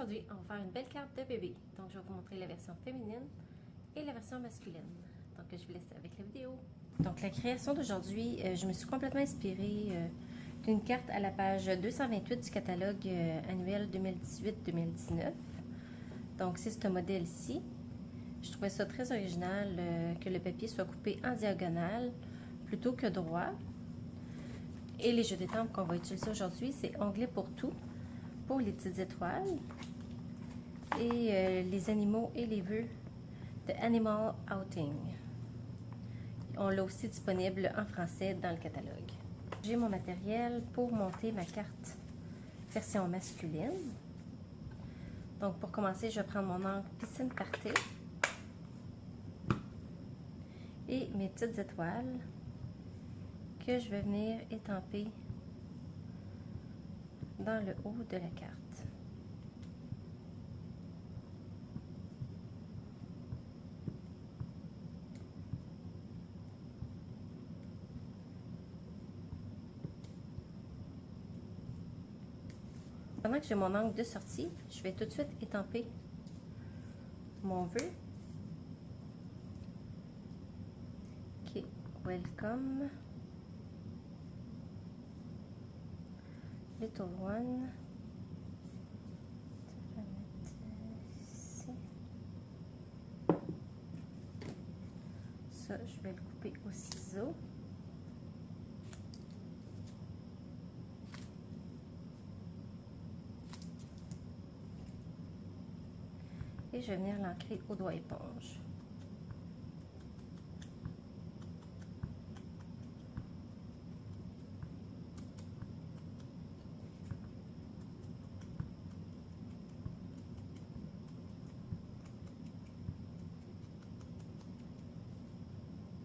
Aujourd'hui, on va faire une belle carte de bébé. Donc, je vais vous montrer la version féminine et la version masculine. Donc, je vous laisse avec la vidéo. Donc, la création d'aujourd'hui, je me suis complètement inspirée d'une carte à la page 228 du catalogue annuel 2018-2019. Donc, c'est ce modèle-ci. Je trouvais ça très original que le papier soit coupé en diagonale plutôt que droit. Et les jeux d'étampes qu'on va utiliser aujourd'hui, c'est onglet pour tout, pour les petites étoiles et les animaux et les vœux de Animal Outing. On l'a aussi disponible en français dans le catalogue. J'ai mon matériel pour monter ma carte version masculine. Donc pour commencer, je vais prendre mon encre piscine party et mes petites étoiles que je vais venir étamper dans le haut de la carte. Pendant que j'ai mon angle de sortie, je vais tout de suite étamper mon vœu qui est Welcome Little One. Je vais mettre ici. Ça, je vais le couper au ciseau. Et je vais venir l'ancrer au doigt éponge.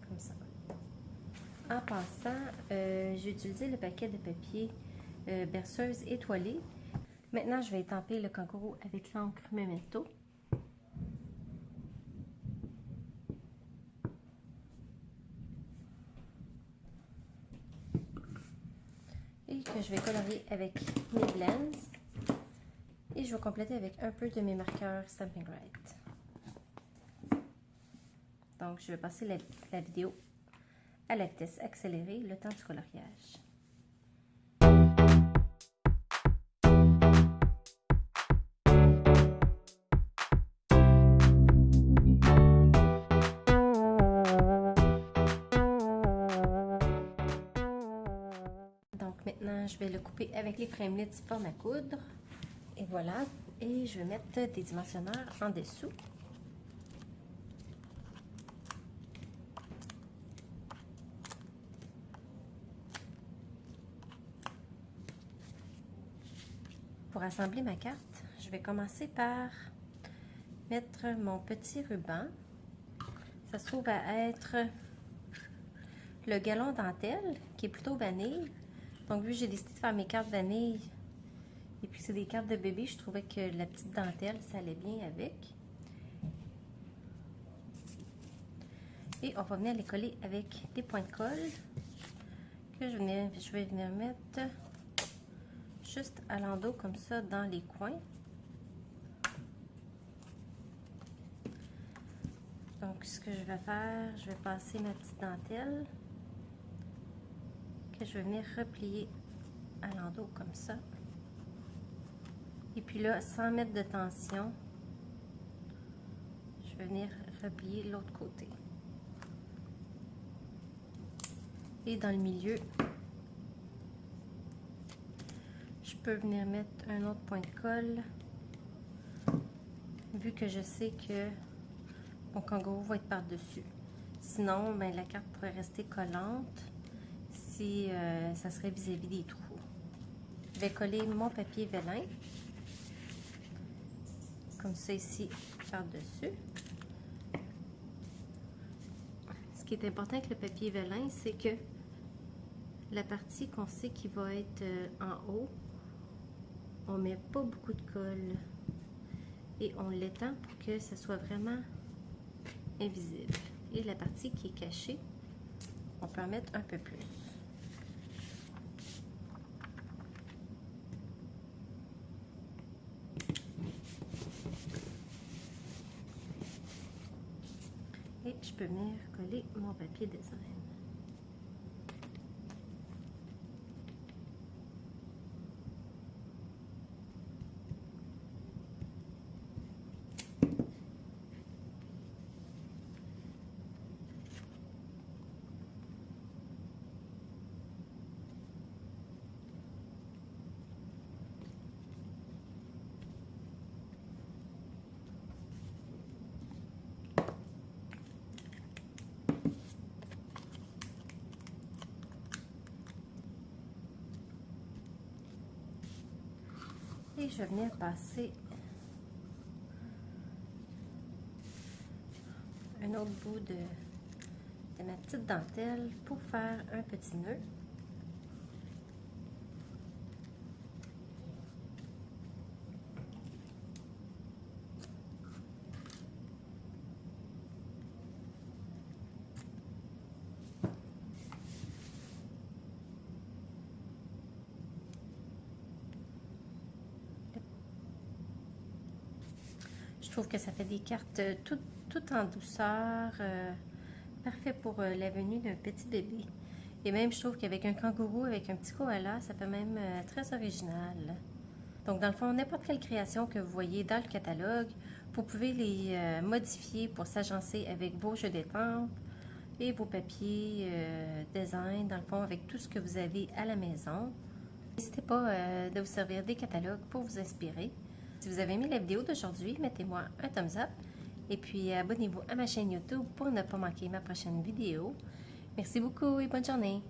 Comme ça. En passant, j'ai utilisé le paquet de papier berceuse étoilée. Maintenant, je vais étamper le kangourou avec l'encre Memento. Et que je vais colorier avec mes blends. Et je vais compléter avec un peu de mes marqueurs Stampin' Right. Donc, je vais passer la vidéo à la vitesse accélérée, le temps du coloriage. Donc, maintenant, je vais le couper avec les framelits forme à coudre. Et voilà. Et je vais mettre des dimensionneurs en dessous. Pour assembler ma carte, je vais commencer par mettre mon petit ruban. Ça se trouve à être le galon dentelle, qui est plutôt vanille. Donc, vu que j'ai décidé de faire mes cartes vanille, et puis c'est des cartes de bébé, je trouvais que la petite dentelle, ça allait bien avec. Et on va venir les coller avec des points de colle que je vais venir mettre juste à l'endos comme ça dans les coins. Donc, ce que je vais faire, je vais passer ma petite dentelle que je vais venir replier à l'endos comme ça. Et puis là, sans mettre de tension, je vais venir replier l'autre côté. Et dans le milieu, je peux venir mettre un autre point de colle, vu que je sais que mon kangourou va être par-dessus. Sinon, ben, la carte pourrait rester collante si ça serait vis-à-vis des trous. Je vais coller mon papier vélin, comme ça ici, par-dessus. Ce qui est important avec le papier vélin, c'est que la partie qu'on sait qui va être en haut, on met pas beaucoup de colle et on l'étend pour que ça soit vraiment invisible. Et la partie qui est cachée, on peut en mettre un peu plus. je peux venir coller mon papier design. Et je vais venir passer un autre bout de ma petite dentelle pour faire un petit nœud. Je trouve que ça fait des cartes tout en douceur, parfait pour la venue d'un petit bébé. Et même, je trouve qu'avec un kangourou, avec un petit koala, ça fait même très original. Donc, dans le fond, n'importe quelle création que vous voyez dans le catalogue, vous pouvez les modifier pour s'agencer avec vos jeux d'étampes et vos papiers design, dans le fond, avec tout ce que vous avez à la maison. N'hésitez pas de vous servir des catalogues pour vous inspirer. Si vous avez aimé la vidéo d'aujourd'hui, mettez-moi un thumbs up et puis abonnez-vous à ma chaîne YouTube pour ne pas manquer ma prochaine vidéo. Merci beaucoup et bonne journée!